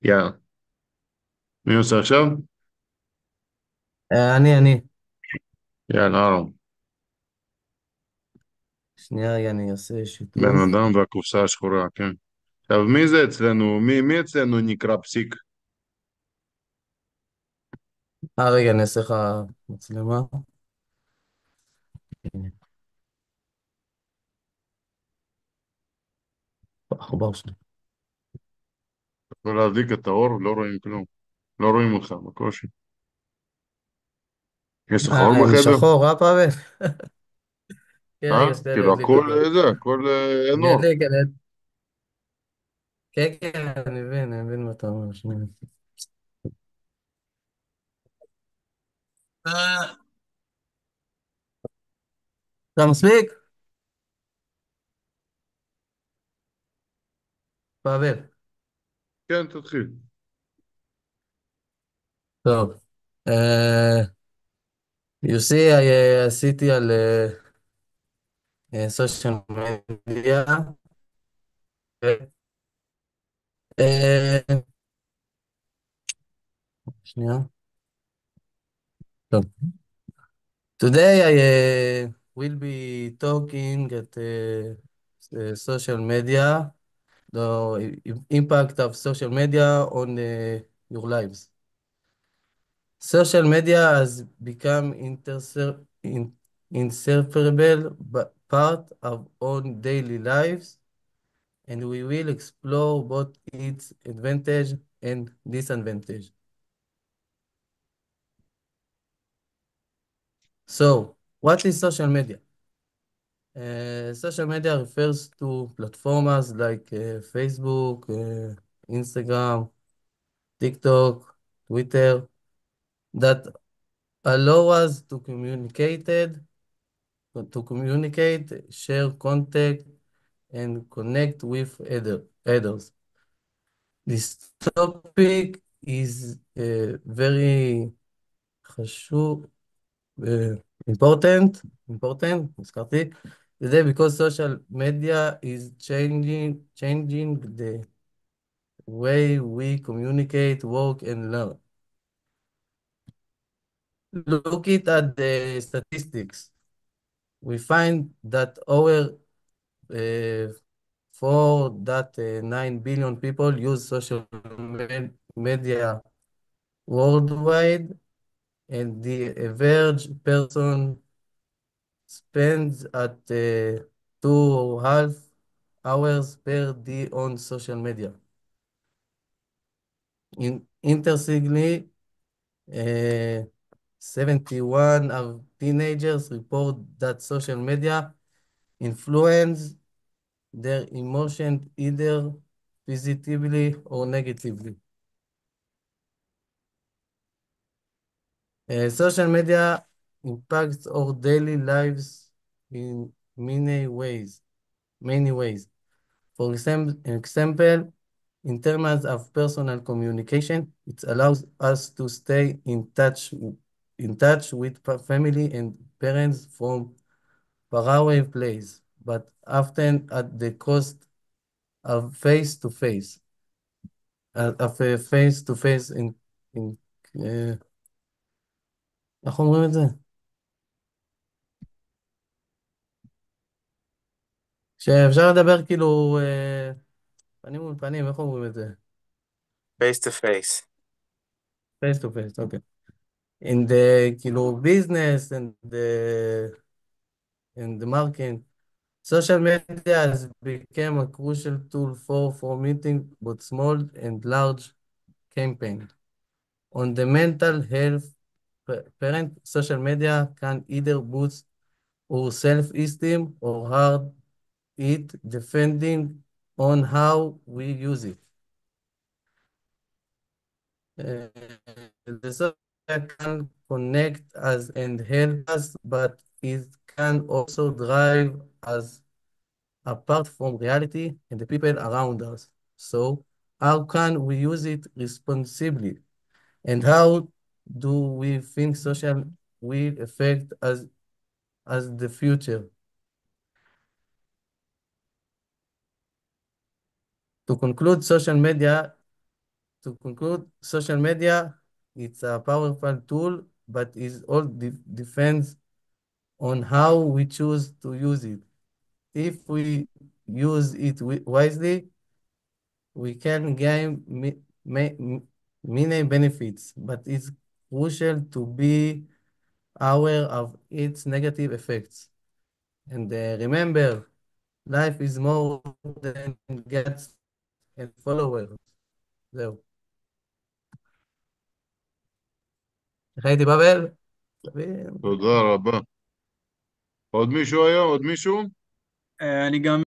יאללה, מי עושה עכשיו? אני. יאללה, אהלן. שנייה רגע, אני אעשה בן שיתוף. אדם והקופסה השחורה, כן. עכשיו, מי זה אצלנו? מי אצלנו נקרא פסיק? רגע, אני אעשה לך מצלמה. הנה, עכבר שלי. אתה יכול להדליק את האור? לא רואים כלום. לא רואים אותך, בקושי. יש לך אור אני בחדר? שחור, פאבל? כן, רגע, שנייה, אני כאילו אדליק הכל אותו. זה, הכל אין אני אור. אדליק, כן, כן, אני מבין מה אתה אומר. שנייה. אה, אתה מספיק? פאבל. כן, תתחיל. טוב. You see, עשיתי על סושיאל מדיה. שנייה. טוב. Today I will be talking at social media, the impact of social media on your lives. Social media has become inseparable part of our daily lives, and we will explore both its advantage and disadvantage. So, what is social media? Social media refers to platforms like Facebook, Instagram, TikTok, Twitter that allow us to communicate, share contact, and connect with others. This topic is very חשוב, uh, important, הזכרתי, today because social media is changing the way we communicate, work, and learn. Look it at the statistics. We find that over 4.9 billion people use social media worldwide, and the average person spends at 2.5 hours per day on social media. Interestingly, uh, 71 of teenagers report that social media influence their emotions either positively or negatively. Social media impacts our daily lives in many ways. Many ways. For example, in terms of personal communication, it allows us to stay in touch with family and parents from faraway place, but often at the cost of face-to-face, of face-to-face in, אה, איך אומרים את זה? שאפשר לדבר כאילו פנים מול פנים, איך אומרים את זה? Face to face. face-to-face, אוקיי. In the כאילו business and the market, social media has become a crucial tool for meeting both small and large campaigns. On the mental health parent, social media can either boost our self-esteem or hurt it, depending on how we use it. Uh, the social media can connect us and help us, but it can also drive us apart from reality and the people around us. So, how can we use it responsibly? And how do we think social will affect us as the future? To conclude, social media, social media, it's a powerful tool, but it all depends on how we choose to use it. If we use it wisely, we can gain many benefits, but it's crucial to be aware of its negative effects. And remember, life is more than gets and followers. זהו. איך הייתי באבל? תודה רבה. עוד מישהו היה? עוד מישהו? אני גם